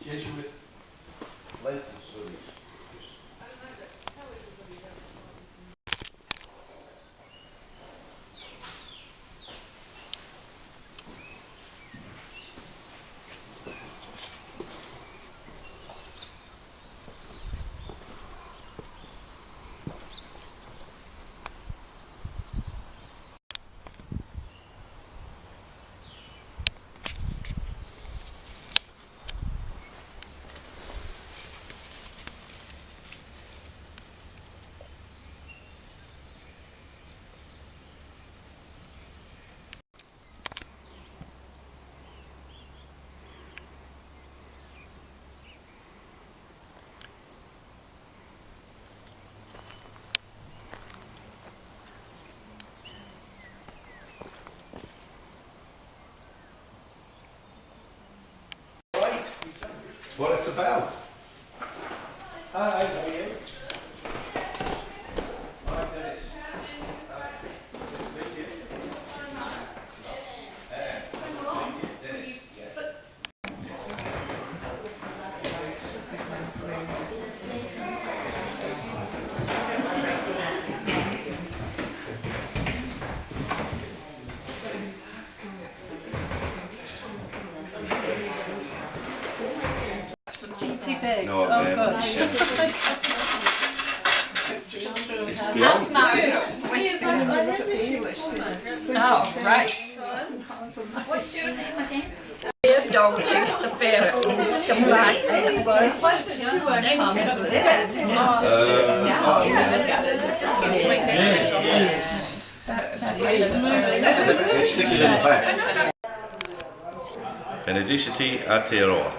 Jesuit Lenten studies. What it's about. Hi, how are you? Hi, Dennis. Hi. Nice to meet you. Dennis. Yeah. Too big. No, oh, man. God. It's beyond. Oh, right. What's your name again? Dog chased the ferret. Come back. And it was. Just keeps my fingers on it. Stick it in the back. Benedicite Aotearoa.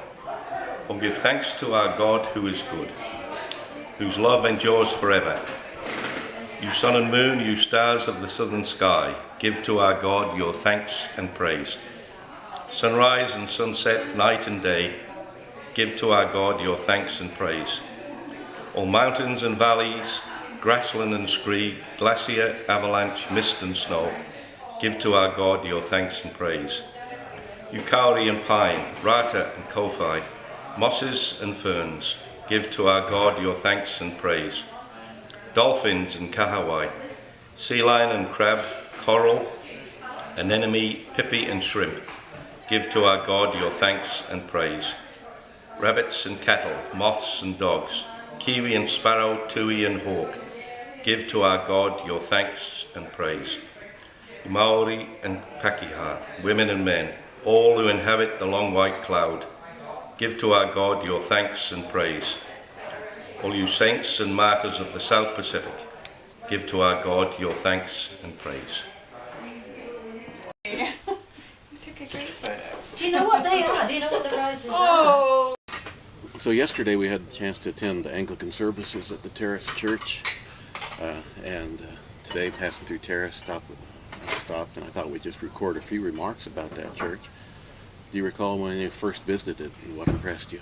Oh, give thanks to our God who is good, whose love endures forever. You sun and moon, you stars of the southern sky, give to our God your thanks and praise. Sunrise and sunset, night and day, give to our God your thanks and praise. All mountains and valleys, grassland and scree, glacier, avalanche, mist and snow, give to our God your thanks and praise. You kauri and pine, rata and kofi, mosses and ferns, give to our God your thanks and praise. Dolphins and kahawai, sea lion and crab, coral, anemone, pippi and shrimp, give to our God your thanks and praise. Rabbits and cattle, moths and dogs, kiwi and sparrow, tui and hawk, give to our God your thanks and praise. Maori and pakeha, women and men, all who inhabit the long white cloud, give to our God your thanks and praise. All you saints and martyrs of the South Pacific, give to our God your thanks and praise. You took a great photo. Do you know what they are? Do you know what the roses Oh. So yesterday we had a chance to attend the Anglican services at the Tarras Church, and today passing through Tarras stopped and I thought we'd just record a few remarks about that church. Do you recall when you first visited and what impressed you?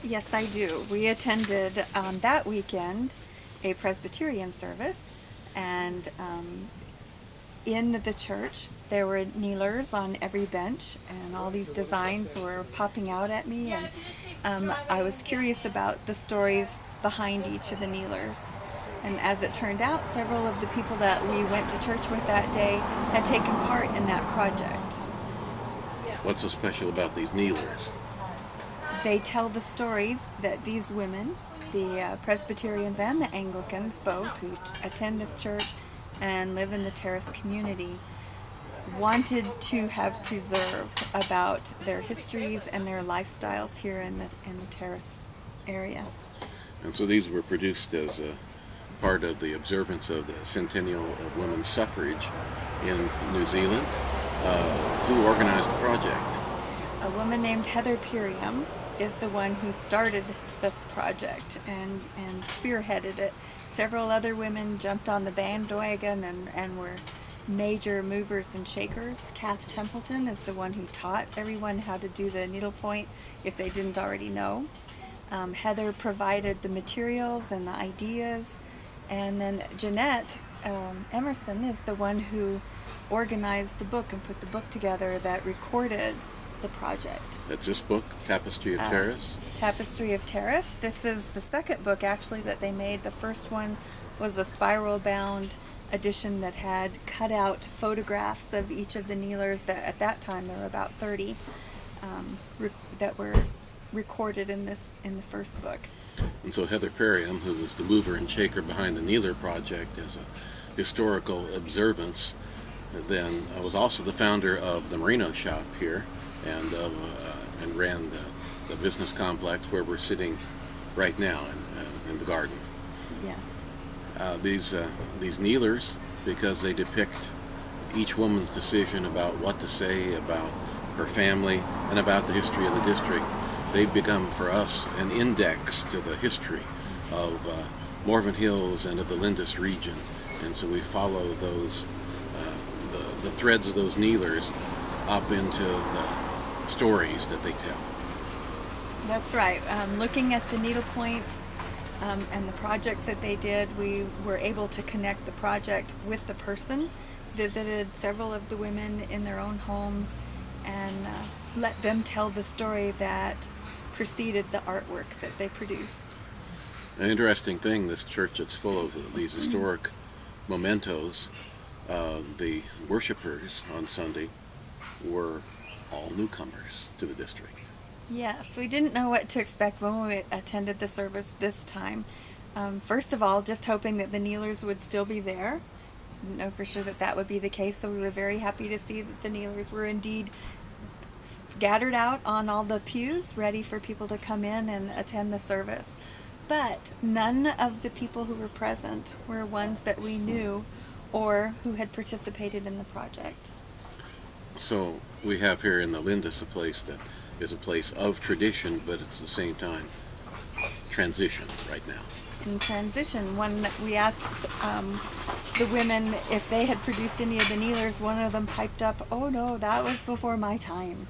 Yes, I do. We attended that weekend a Presbyterian service, and in the church there were kneelers on every bench, and all these designs were popping out at me, and I was curious about the stories behind each of the kneelers. And as it turned out, several of the people that we went to church with that day had taken part in that project. What's so special about these kneelers? They tell the stories that these women, the Presbyterians and the Anglicans both, who attend this church and live in the Tarras community, wanted to have preserved about their histories and their lifestyles here in the Tarras area. And so these were produced as a part of the observance of the centennial of women's suffrage in New Zealand. Who organized the project? A woman named Heather Piriam is the one who started this project and spearheaded it. Several other women jumped on the bandwagon and were major movers and shakers. Kath Templeton is the one who taught everyone how to do the needlepoint if they didn't already know. Heather provided the materials and the ideas, and then Jeanette Emerson is the one who organized the book and put the book together that recorded the project. That's this book, Tapestry of Tarras? Tapestry of Tarras. This is the second book actually that they made. The first one was a spiral bound edition that had cut out photographs of each of the kneelers. That at that time there were about 30 that were recorded in the first book. And so Heather Perriam, who was the mover and shaker behind the Kneeler Project as a historical observance, then was also the founder of the Merino shop here, and ran the business complex where we're sitting right now in the garden. Yes. These kneelers, because they depict each woman's decision about what to say about her family and about the history of the district, they've become for us an index to the history of Morven Hills and of the Lindis region. And so we follow those the threads of those kneelers up into the stories that they tell. That's right. Looking at the needle points and the projects that they did, we were able to connect the project with the person, visited several of the women in their own homes, and let them tell the story that preceded the artwork that they produced. An interesting thing, this church is full of these historic mementos. The worshipers on Sunday were all newcomers to the district. Yes, we didn't know what to expect when we attended the service this time. First of all, just hoping that the kneelers would still be there. Didn't know for sure that would be the case, so we were very happy to see that the kneelers were indeed scattered out on all the pews, ready for people to come in and attend the service. But none of the people who were present were ones that we knew or who had participated in the project. So we have here in the Lindis a place that is a place of tradition, but it's at the same time transition right now. In transition, when we asked the women if they had produced any of the kneelers, one of them piped up, "Oh no, that was before my time."